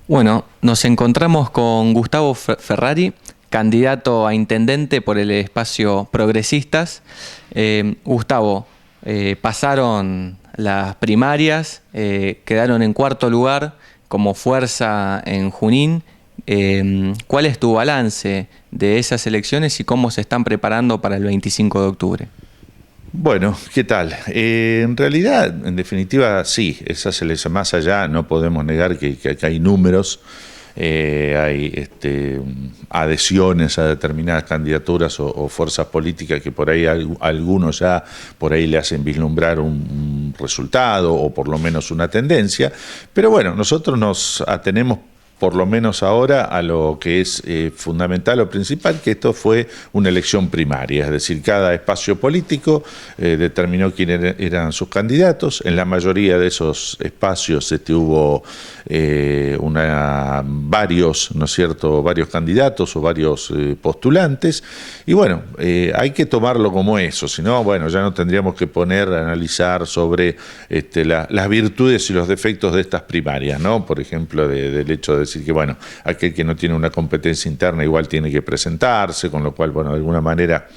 Bueno, nos encontramos con Gustavo Ferrari, candidato a intendente por el espacio Progresistas. Gustavo, pasaron las primarias, quedaron en cuarto lugar como fuerza en Junín. ¿Cuál es tu balance de esas elecciones y cómo se están preparando para el 25 de octubre? Bueno, ¿qué tal? En realidad, en definitiva, sí, esas elecciones, más allá, no podemos negar que hay números, hay adhesiones a determinadas candidaturas o fuerzas políticas que por ahí algunos ya por ahí le hacen vislumbrar un resultado o por lo menos una tendencia, pero bueno, nosotros nos atenemos por lo menos ahora a lo que es fundamental o principal, que esto fue una elección primaria, es decir, cada espacio político determinó quiénes eran sus candidatos. En la mayoría de esos espacios hubo varios, ¿no es cierto?, varios candidatos o varios postulantes, y bueno, hay que tomarlo como eso, si no, bueno, ya no tendríamos que poner a analizar sobre las virtudes y los defectos de estas primarias, ¿no? Por ejemplo, del hecho de decir que, bueno, aquel que no tiene una competencia interna igual tiene que presentarse, con lo cual, bueno, de alguna manera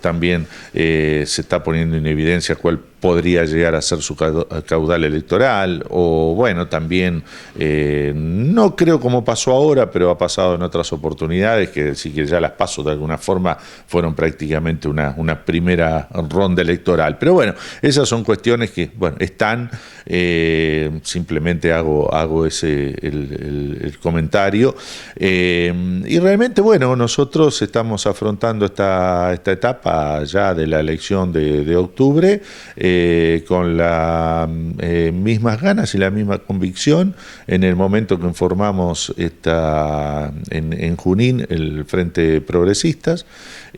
también se está poniendo en evidencia cuál podría llegar a ser su caudal electoral, o bueno, también no creo como pasó ahora, pero ha pasado en otras oportunidades, que decir que ya las PASO de alguna forma fueron prácticamente una primera ronda electoral. Pero bueno, esas son cuestiones que, bueno, están, simplemente hago el comentario. Y realmente, bueno, nosotros estamos afrontando esta etapa ya de la elección de octubre, con las mismas ganas y la misma convicción. En el momento que formamos en Junín el Frente Progresistas,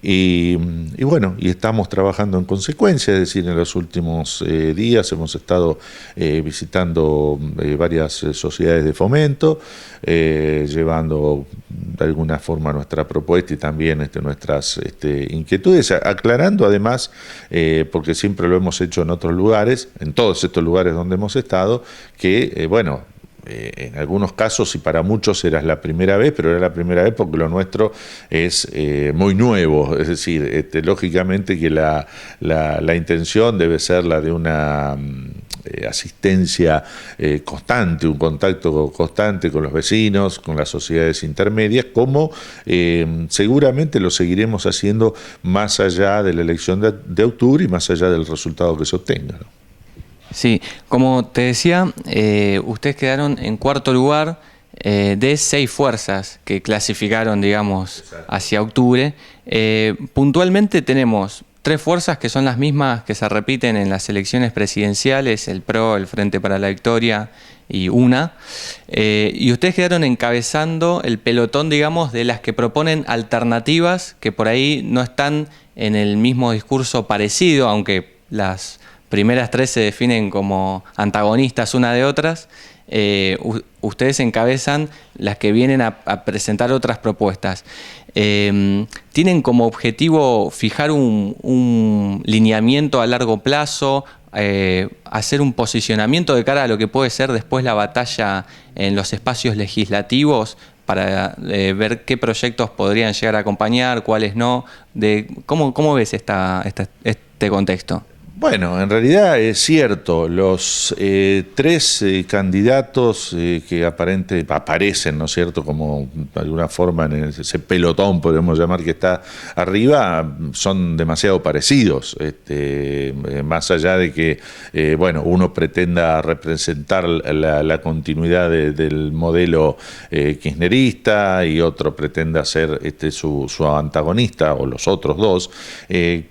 y bueno, y estamos trabajando en consecuencia, es decir, en los últimos días hemos estado visitando varias sociedades de fomento, llevando de alguna forma nuestra propuesta y también nuestras inquietudes, aclarando además, porque siempre lo hemos hecho en otros lugares, en todos estos lugares donde hemos estado, que bueno, en algunos casos y para muchos era la primera vez, pero era la primera vez porque lo nuestro es muy nuevo, es decir, lógicamente que la intención debe ser la de una asistencia constante, un contacto constante con los vecinos, con las sociedades intermedias, como seguramente lo seguiremos haciendo más allá de la elección de octubre y más allá del resultado que se obtenga, ¿no? Sí, como te decía, ustedes quedaron en cuarto lugar de 6 fuerzas que clasificaron, digamos, hacia octubre. Puntualmente tenemos 3 fuerzas que son las mismas que se repiten en las elecciones presidenciales, el PRO, el Frente para la Victoria y UNA. Y ustedes quedaron encabezando el pelotón, digamos, de las que proponen alternativas que por ahí no están en el mismo discurso parecido, aunque las primeras 3 se definen como antagonistas una de otras. Ustedes encabezan las que vienen a presentar otras propuestas. ¿Tienen como objetivo fijar un lineamiento a largo plazo, hacer un posicionamiento de cara a lo que puede ser después la batalla en los espacios legislativos para ver qué proyectos podrían llegar a acompañar, cuáles no? ¿Cómo ves este contexto? Bueno, en realidad es cierto, los 3 candidatos que aparecen, ¿no es cierto?, como de alguna forma en ese pelotón, podemos llamar, que está arriba, son demasiado parecidos, más allá de que, bueno, uno pretenda representar la continuidad del modelo kirchnerista y otro pretenda ser su antagonista, o los otros 2,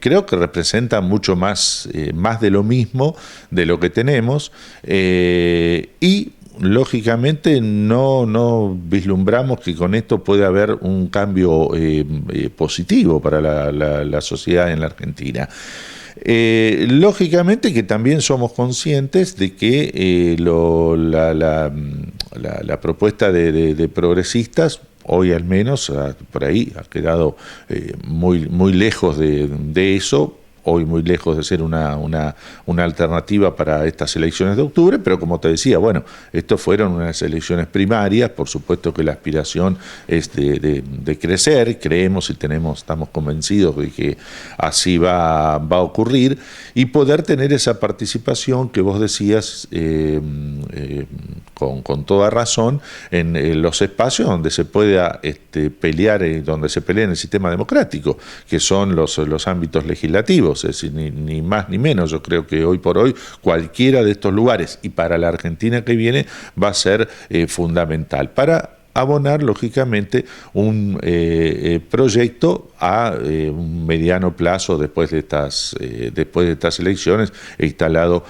creo que representan mucho más de lo mismo de lo que tenemos, y lógicamente no vislumbramos que con esto puede haber un cambio positivo para la sociedad en la Argentina. Lógicamente que también somos conscientes de que la propuesta de progresistas, hoy al menos, por ahí ha quedado muy lejos de eso, hoy muy lejos de ser una alternativa para estas elecciones de octubre, pero como te decía, bueno, estos fueron unas elecciones primarias, por supuesto que la aspiración es de crecer, creemos y estamos convencidos de que así va a ocurrir, y poder tener esa participación que vos decías con toda razón en los espacios donde se pueda pelear, donde se pelea en el sistema democrático, que son los ámbitos legislativos, es decir, ni más ni menos. Yo creo que hoy por hoy cualquiera de estos lugares, y para la Argentina que viene, va a ser fundamental para abonar, lógicamente, un proyecto a un mediano plazo después de estas elecciones, instalado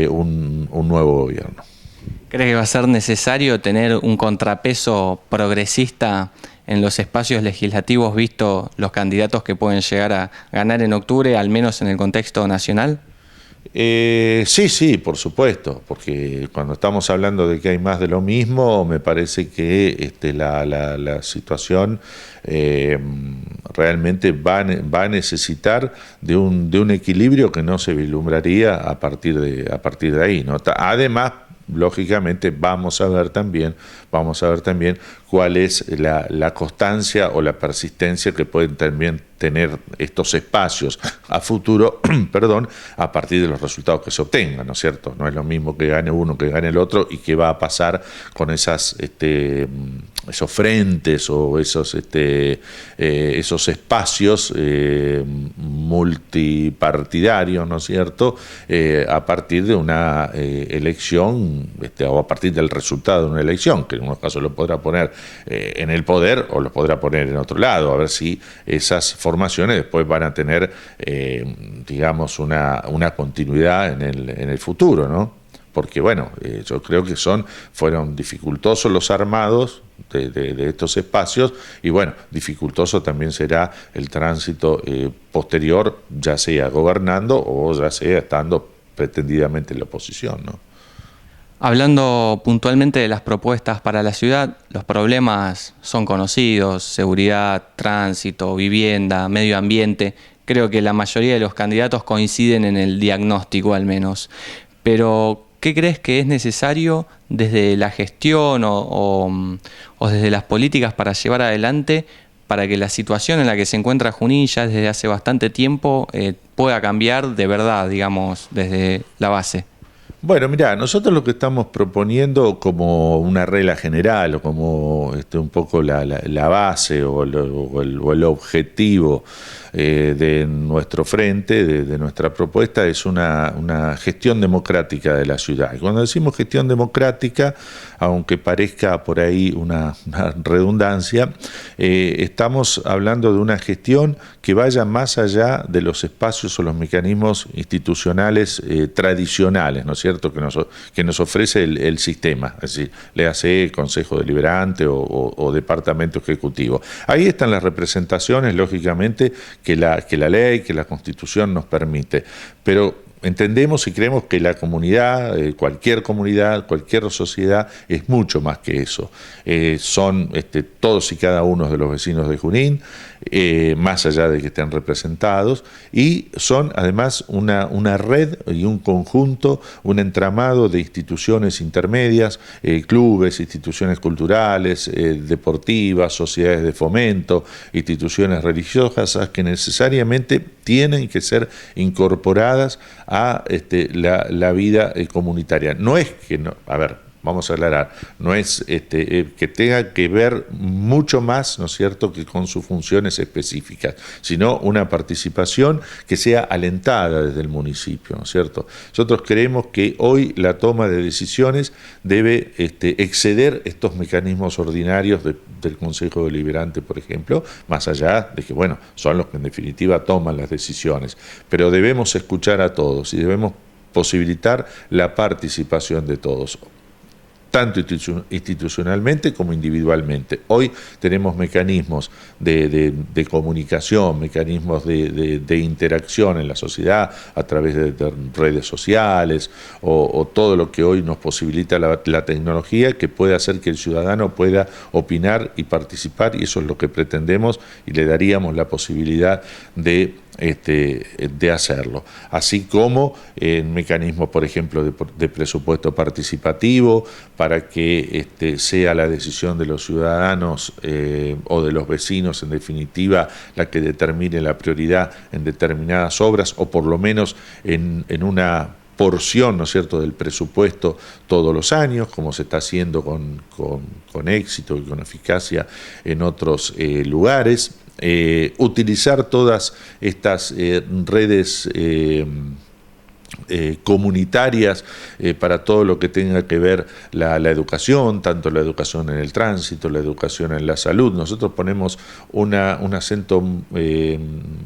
un nuevo gobierno. ¿Cree que va a ser necesario tener un contrapeso progresista en los espacios legislativos, visto los candidatos que pueden llegar a ganar en octubre, al menos en el contexto nacional? Sí, por supuesto, porque cuando estamos hablando de que hay más de lo mismo, me parece que la situación realmente va a necesitar de un equilibrio que no se vislumbraría a partir de ahí, ¿no? Además, lógicamente vamos a ver también cuál es la constancia o la persistencia que pueden también tener estos espacios a futuro, perdón, a partir de los resultados que se obtengan, ¿no es cierto? No es lo mismo que gane uno que gane el otro, y qué va a pasar con esos frentes o esos espacios multipartidarios, ¿no es cierto?, a partir de una elección, o a partir del resultado de una elección, que en unos casos lo podrá poner en el poder o lo podrá poner en otro lado, a ver si esas formaciones después van a tener, digamos, una continuidad en el futuro, ¿no? Porque, bueno, yo creo que fueron dificultosos los armados de estos espacios, y, bueno, dificultoso también será el tránsito posterior, ya sea gobernando o ya sea estando pretendidamente en la oposición, ¿no? Hablando puntualmente de las propuestas para la ciudad, los problemas son conocidos: seguridad, tránsito, vivienda, medio ambiente. Creo que la mayoría de los candidatos coinciden en el diagnóstico, al menos. Pero, ¿qué crees que es necesario desde la gestión o desde las políticas para llevar adelante, para que la situación en la que se encuentra Junín ya desde hace bastante tiempo pueda cambiar de verdad, digamos, desde la base? Bueno, mirá, nosotros lo que estamos proponiendo como una regla general, o como un poco la base o el objetivo de nuestro frente, de nuestra propuesta, es una gestión democrática de la ciudad. Y cuando decimos gestión democrática, aunque parezca por ahí una redundancia, estamos hablando de una gestión que vaya más allá de los espacios o los mecanismos institucionales tradicionales, ¿no es cierto?, que nos ofrece el sistema, es decir, le hace Consejo Deliberante o Departamento Ejecutivo. Ahí están las representaciones, lógicamente, que la ley, que la Constitución nos permite, pero entendemos y creemos que la comunidad, cualquier sociedad, es mucho más que eso. Son todos y cada uno de los vecinos de Junín, más allá de que estén representados, y son además una red y un conjunto, un entramado de instituciones intermedias, clubes, instituciones culturales, deportivas, sociedades de fomento, instituciones religiosas, que necesariamente tienen que ser incorporadas a la vida comunitaria. No es que no, a ver, vamos a aclarar, no es que tenga que ver mucho más, ¿no es cierto?, que con sus funciones específicas, sino una participación que sea alentada desde el municipio, ¿no es cierto? Nosotros creemos que hoy la toma de decisiones debe exceder estos mecanismos ordinarios del Consejo Deliberante, por ejemplo, más allá de que, bueno, son los que en definitiva toman las decisiones, pero debemos escuchar a todos y debemos posibilitar la participación de todos, tanto institucionalmente como individualmente. Hoy tenemos mecanismos de comunicación, mecanismos de interacción en la sociedad a través de redes sociales o todo lo que hoy nos posibilita la tecnología, que puede hacer que el ciudadano pueda opinar y participar, y eso es lo que pretendemos, y le daríamos la posibilidad de de hacerlo, así como en mecanismos, por ejemplo, de presupuesto participativo, para que sea la decisión de los ciudadanos o de los vecinos, en definitiva, la que determine la prioridad en determinadas obras, o por lo menos en una porción, ¿no es cierto?, del presupuesto todos los años, como se está haciendo con éxito y con eficacia en otros lugares. Utilizar todas estas redes comunitarias para todo lo que tenga que ver la educación, tanto la educación en el tránsito, la educación en la salud. Nosotros ponemos un acento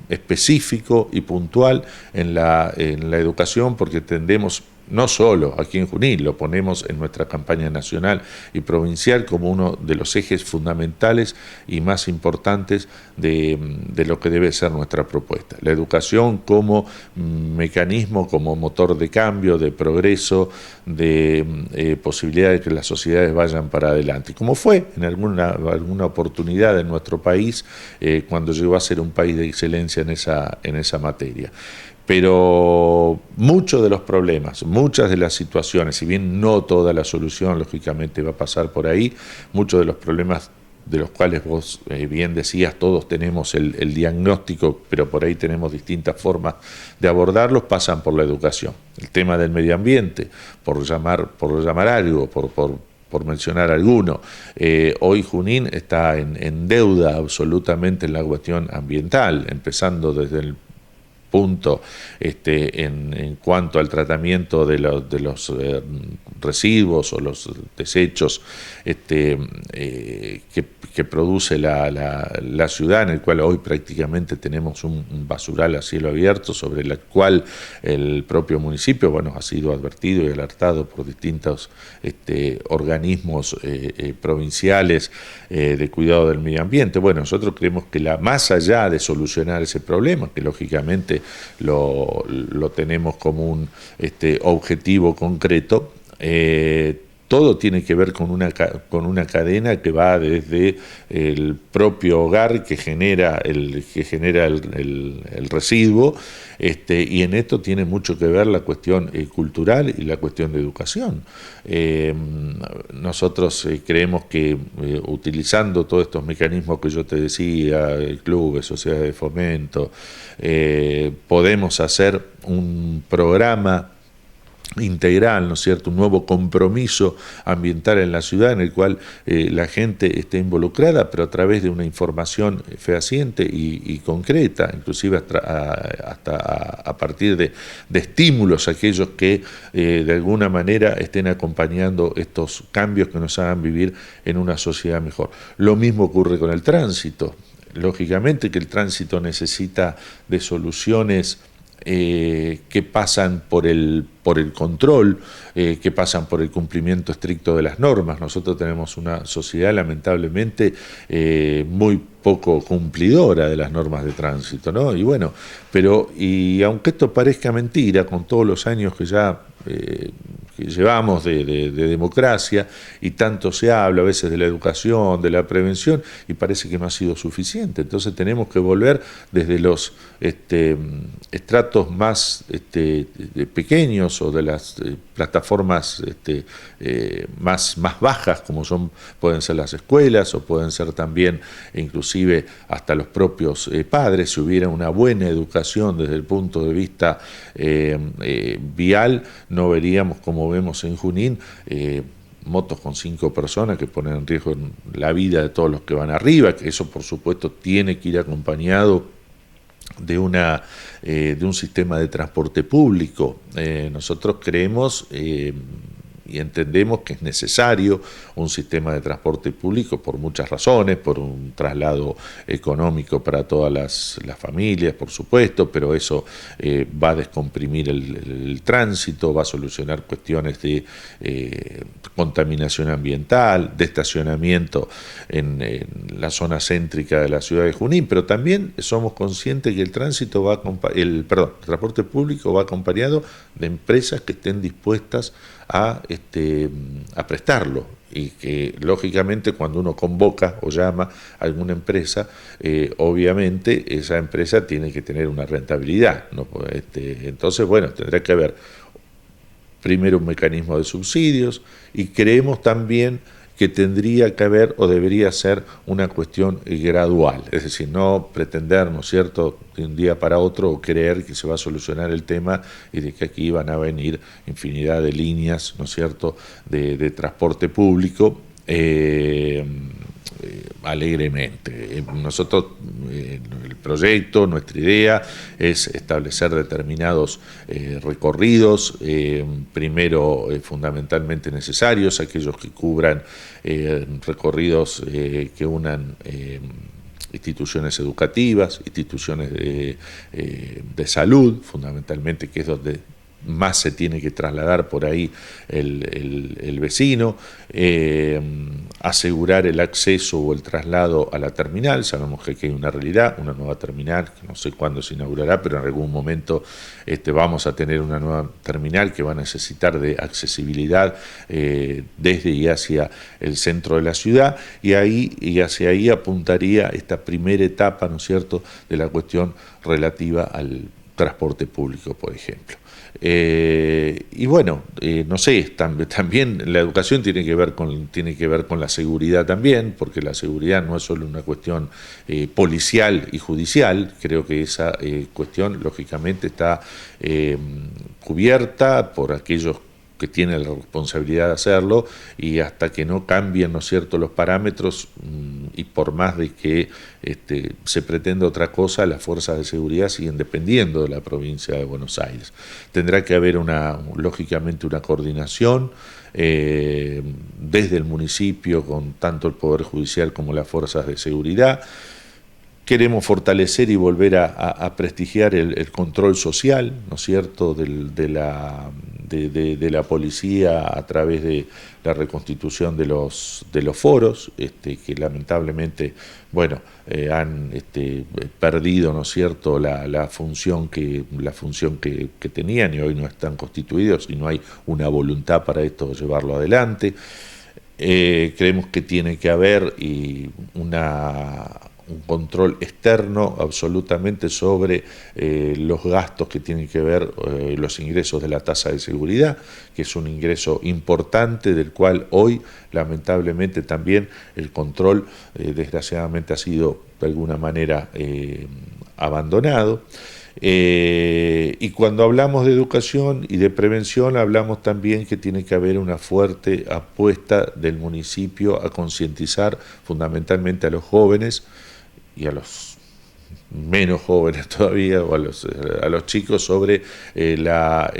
específico y puntual en la educación, porque tendemos, no solo aquí en Junín, lo ponemos en nuestra campaña nacional y provincial como uno de los ejes fundamentales y más importantes de lo que debe ser nuestra propuesta. La educación como mecanismo, como motor de cambio, de progreso, de posibilidad de que las sociedades vayan para adelante. Como fue en alguna oportunidad en nuestro país cuando llegó a ser un país de excelencia en esa materia. Pero muchos de los problemas, muchas de las situaciones, si bien no toda la solución lógicamente va a pasar por ahí, muchos de los problemas de los cuales vos bien decías, todos tenemos el diagnóstico, pero por ahí tenemos distintas formas de abordarlos, pasan por la educación. El tema del medio ambiente, por llamar algo, por mencionar alguno. Hoy Junín está en deuda absolutamente en la cuestión ambiental, empezando desde el punto en cuanto al tratamiento de los residuos o los desechos que produce la ciudad, en el cual hoy prácticamente tenemos un basural a cielo abierto, sobre el cual el propio municipio ha sido advertido y alertado por distintos organismos provinciales de cuidado del medio ambiente. Nosotros creemos que más allá de solucionar ese problema, que lógicamente lo tenemos como un objetivo concreto, todo tiene que ver con una cadena que va desde el propio hogar que genera el residuo, y en esto tiene mucho que ver la cuestión cultural y la cuestión de educación. Nosotros creemos que utilizando todos estos mecanismos que yo te decía, clubes, sociedades de fomento, podemos hacer un programa integral, ¿no es cierto?, un nuevo compromiso ambiental en la ciudad, en el cual la gente esté involucrada, pero a través de una información fehaciente y concreta, inclusive hasta a partir de estímulos, aquellos que de alguna manera estén acompañando estos cambios que nos hagan vivir en una sociedad mejor. Lo mismo ocurre con el tránsito. Lógicamente que el tránsito necesita de soluciones que pasan por el control, que pasan por el cumplimiento estricto de las normas. Nosotros tenemos una sociedad lamentablemente muy poco cumplidora de las normas de tránsito, ¿no? Y aunque esto parezca mentira, con todos los años que ya que llevamos de democracia, y tanto se habla a veces de la educación, de la prevención, y parece que no ha sido suficiente. Entonces tenemos que volver desde los estratos más pequeños, o de las plataformas más bajas, como pueden ser las escuelas, o pueden ser también inclusive hasta los propios padres. Si hubiera una buena educación desde el punto de vista vial, no veríamos, como vemos en Junín, motos con 5 personas que ponen en riesgo la vida de todos los que van arriba, que eso por supuesto tiene que ir acompañado de un sistema de transporte público. Nosotros creemos y entendemos que es necesario un sistema de transporte público por muchas razones, por un traslado económico para todas las familias, por supuesto, pero eso va a descomprimir el tránsito, va a solucionar cuestiones de contaminación ambiental, de estacionamiento en la zona céntrica de la ciudad de Junín, pero también somos conscientes que el transporte público va acompañado de empresas que estén dispuestas a prestarlo, y que lógicamente cuando uno convoca o llama a alguna empresa, obviamente esa empresa tiene que tener una rentabilidad, ¿no? Entonces, bueno, tendrá que haber primero un mecanismo de subsidios, y creemos también que tendría que haber o debería ser una cuestión gradual, es decir, no pretender, ¿no es cierto?, de un día para otro, o creer que se va a solucionar el tema y de que aquí van a venir infinidad de líneas, ¿no es cierto?, de transporte público, alegremente. Nosotros, el proyecto, nuestra idea es establecer determinados recorridos, primero fundamentalmente necesarios, aquellos que cubran recorridos que unan instituciones educativas, instituciones de salud, fundamentalmente, que es donde más se tiene que trasladar por ahí el vecino, asegurar el acceso o el traslado a la terminal. Sabemos que aquí hay una realidad, una nueva terminal, que no sé cuándo se inaugurará, pero en algún momento vamos a tener una nueva terminal que va a necesitar de accesibilidad desde y hacia el centro de la ciudad, y hacia ahí apuntaría esta primera etapa, ¿no es cierto?, de la cuestión relativa al transporte público, por ejemplo. Y bueno, no sé, también la educación tiene que ver con la seguridad también, porque la seguridad no es solo una cuestión policial y judicial. Creo que esa cuestión lógicamente está cubierta por aquellos que tienen la responsabilidad de hacerlo, y hasta que no cambien, ¿no es cierto?, los parámetros, y por más de que se pretenda otra cosa, las fuerzas de seguridad siguen dependiendo de la provincia de Buenos Aires. Tendrá que haber lógicamente una coordinación desde el municipio con tanto el Poder Judicial como las fuerzas de seguridad. Queremos fortalecer y volver a prestigiar el control social, ¿no es cierto?, de la policía a través de la reconstitución de los foros, que lamentablemente, bueno, han perdido, ¿no es cierto?, la función que tenían, y hoy no están constituidos y no hay una voluntad para esto llevarlo adelante. Creemos que tiene que haber un control externo absolutamente sobre los gastos que tienen que ver los ingresos de la tasa de seguridad, que es un ingreso importante del cual hoy lamentablemente también el control desgraciadamente ha sido de alguna manera abandonado. Y cuando hablamos de educación y de prevención, hablamos también que tiene que haber una fuerte apuesta del municipio a concientizar fundamentalmente a los jóvenes y a los menos jóvenes todavía, o a los chicos, sobre las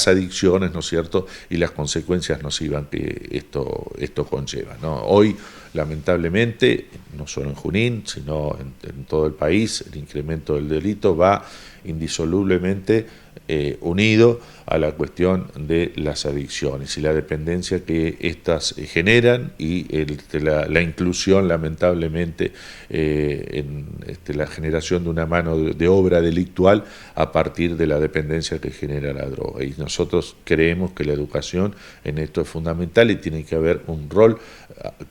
adicciones, ¿no es cierto?, y las consecuencias nocivas que esto conlleva, ¿no? Hoy, lamentablemente, no solo en Junín, sino en todo el país, el incremento del delito va indisolublemente unido a la cuestión de las adicciones y la dependencia que éstas generan, y la inclusión, lamentablemente, en la generación de una mano de obra delictual a partir de la dependencia que genera la droga. Y nosotros creemos que la educación en esto es fundamental, y tiene que haber un rol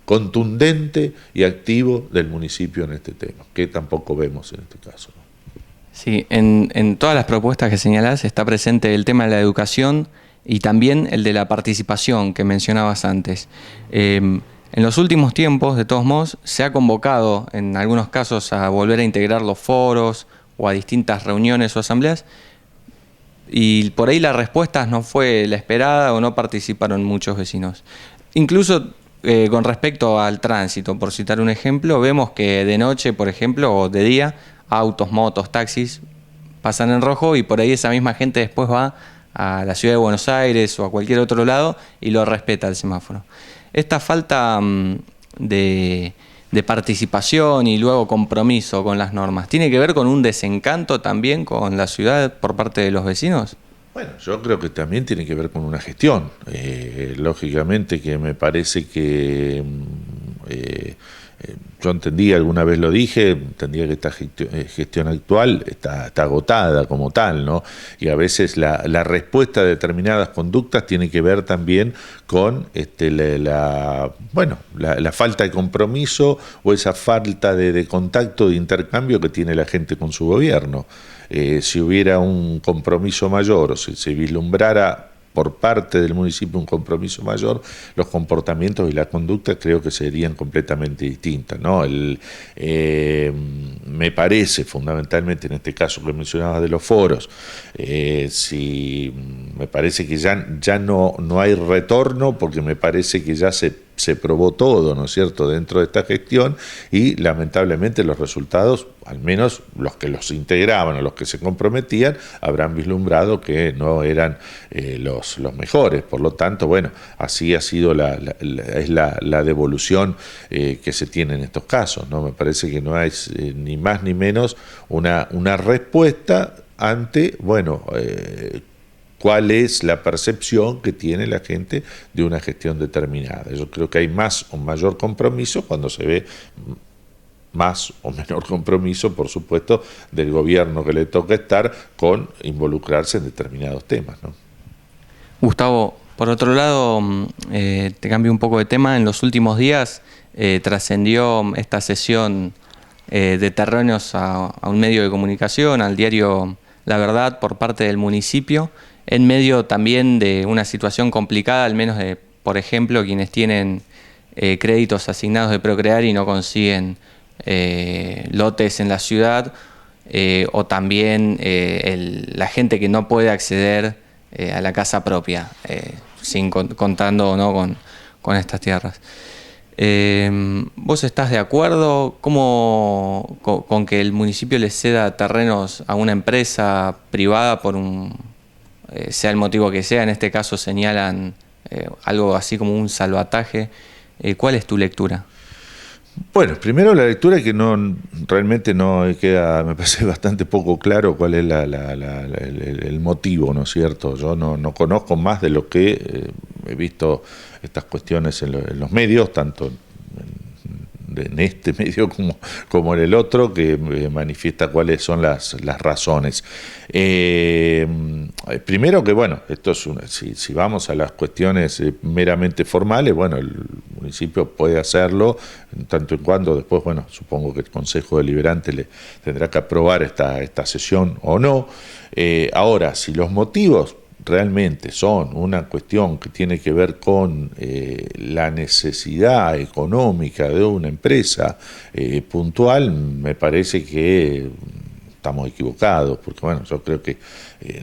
contundente y activo del municipio en este tema, que tampoco vemos en este caso, ¿no? Sí, en todas las propuestas que señalás está presente el tema de la educación y también el de la participación que mencionabas antes. En los últimos tiempos, de todos modos, se ha convocado en algunos casos a volver a integrar los foros o a distintas reuniones o asambleas, y por ahí la respuesta no fue la esperada o no participaron muchos vecinos. Incluso con respecto al tránsito, por citar un ejemplo, vemos que de noche, por ejemplo, o de día, autos, motos, taxis pasan en rojo, y por ahí esa misma gente después va a la ciudad de Buenos Aires o a cualquier otro lado y lo respeta el semáforo. Esta falta de participación y luego compromiso con las normas, ¿tiene que ver con un desencanto también con la ciudad por parte de los vecinos? Bueno, yo creo que también tiene que ver con una gestión. Lógicamente que me parece que Yo entendía, alguna vez lo dije, entendía que esta gestión actual está agotada como tal, ¿no? Y a veces la respuesta a determinadas conductas tiene que ver también con la falta de compromiso o esa falta de contacto, de intercambio que tiene la gente con su gobierno. Si hubiera un compromiso mayor o si se vislumbrara por parte del municipio un compromiso mayor, los comportamientos y la conducta creo que serían completamente distintas, ¿no? Me parece, fundamentalmente en este caso que mencionabas de los foros, me parece que ya no hay retorno, porque me parece que ya se probó todo, ¿no es cierto?, dentro de esta gestión, y lamentablemente los resultados, al menos los que los integraban o los que se comprometían, habrán vislumbrado que no eran los mejores. Por lo tanto, bueno, así ha sido la devolución que se tiene en estos casos, ¿no? Me parece que no hay ni más ni menos una respuesta ante, cuál es la percepción que tiene la gente de una gestión determinada. Yo creo que hay más o mayor compromiso cuando se ve más o menor compromiso, por supuesto, del gobierno que le toca estar con involucrarse en determinados temas, ¿no? Gustavo, por otro lado, te cambio un poco de tema. En los últimos días trascendió esta cesión de terrenos a un medio de comunicación, al diario La Verdad, por parte del municipio, en medio también de una situación complicada, al menos de, por ejemplo, quienes tienen créditos asignados de Procrear y no consiguen lotes en la ciudad, o también la gente que no puede acceder a la casa propia, contando o no con estas tierras. ¿Vos estás de acuerdo con que el municipio le ceda terrenos a una empresa privada por sea el motivo que sea? En este caso señalan algo así como un salvataje. ¿Cuál es tu lectura? Bueno, primero la lectura, que realmente no queda, me parece bastante poco claro cuál es el motivo, ¿no es cierto? Yo no conozco más de lo que he visto estas cuestiones en los medios, tanto en este medio como en el otro, que manifiesta cuáles son las razones. Primero que, bueno, esto es si vamos a las cuestiones meramente formales, bueno, el municipio puede hacerlo, tanto en cuanto después, bueno, supongo que el Consejo Deliberante le tendrá que aprobar esta sesión o no. Ahora, si los motivos realmente son una cuestión que tiene que ver con la necesidad económica de una empresa puntual, me parece que estamos equivocados, porque bueno, yo creo que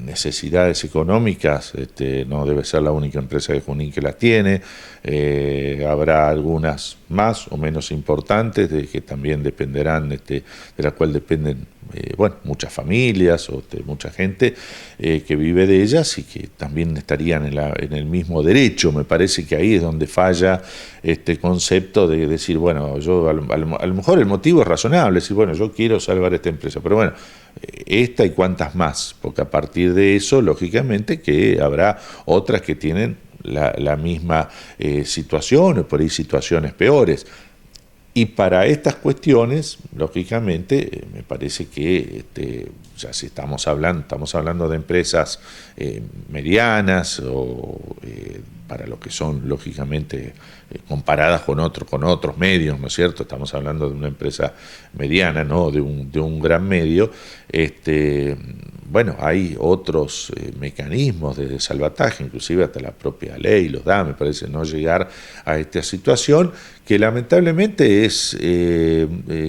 necesidades económicas no debe ser la única empresa de Junín que las tiene. Habrá algunas más o menos importantes que también dependerán, de la cual dependen muchas familias o mucha gente que vive de ellas y que también estarían en el mismo derecho. Me parece que ahí es donde falla este concepto de decir, bueno, yo a lo mejor el motivo es razonable, decir, bueno, yo quiero salvar esta empresa, pero bueno, esta y cuantas más, porque a partir de eso, lógicamente, que habrá otras que tienen la misma situación o por ahí situaciones peores. Y para estas cuestiones, lógicamente, me parece que ya si estamos hablando de empresas medianas o para lo que son, lógicamente, comparadas con otros medios, ¿no es cierto? Estamos hablando de una empresa mediana, no de un gran medio. Hay otros mecanismos de salvataje, inclusive hasta la propia ley los da, me parece, no llegar a esta situación que lamentablemente es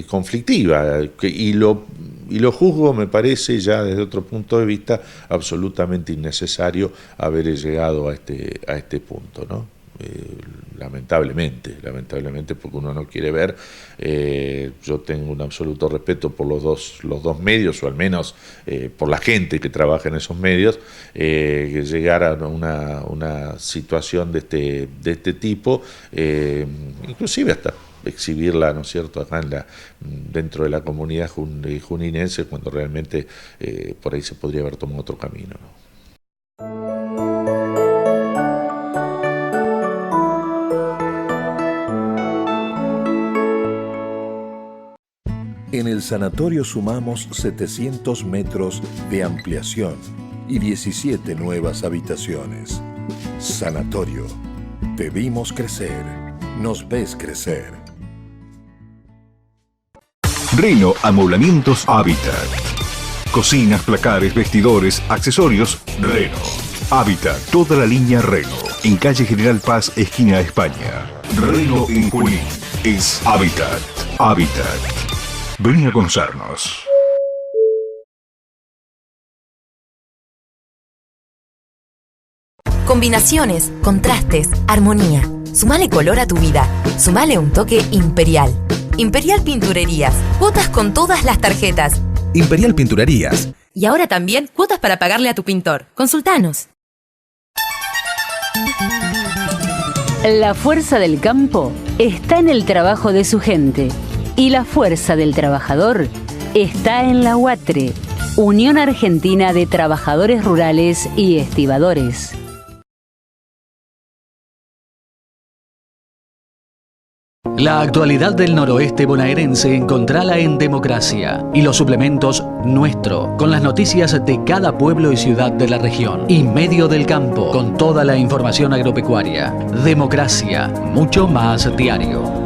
conflictiva y lo juzgo, me parece, ya desde otro punto de vista, absolutamente innecesario haber llegado a este punto, ¿no? Lamentablemente, porque uno no quiere ver, yo tengo un absoluto respeto por los dos medios, o al menos por la gente que trabaja en esos medios, que llegar a una situación de este tipo, inclusive hasta exhibirla, ¿no es cierto?, acá dentro de la comunidad juninense, cuando realmente por ahí se podría haber tomado otro camino, ¿no? En el sanatorio sumamos 700 metros de ampliación y 17 nuevas habitaciones. Sanatorio. Te vimos crecer. Nos ves crecer. Reno Amoblamientos Hábitat. Cocinas, placares, vestidores, accesorios, Reno. Hábitat, toda la línea Reno. En calle General Paz, esquina España. Reno en Junín. Es Hábitat. Hábitat. Vení a conocernos. Combinaciones, contrastes, armonía. Sumale color a tu vida. Sumale un toque Imperial. Imperial Pinturerías. Cuotas con todas las tarjetas. Imperial Pinturerías. Y ahora también cuotas para pagarle a tu pintor. Consultanos. La fuerza del campo está en el trabajo de su gente. Y la fuerza del trabajador está en la UATRE, Unión Argentina de Trabajadores Rurales y Estibadores. La actualidad del noroeste bonaerense encontrala en Democracia y los suplementos Nuestro, con las noticias de cada pueblo y ciudad de la región, y Medio del Campo, con toda la información agropecuaria. Democracia, mucho más diario.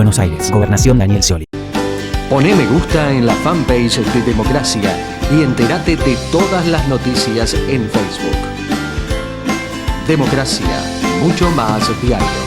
Buenos Aires, Gobernación Daniel Scioli. Poné me gusta en la fanpage de Democracia y entérate de todas las noticias en Facebook. Democracia, mucho más diario.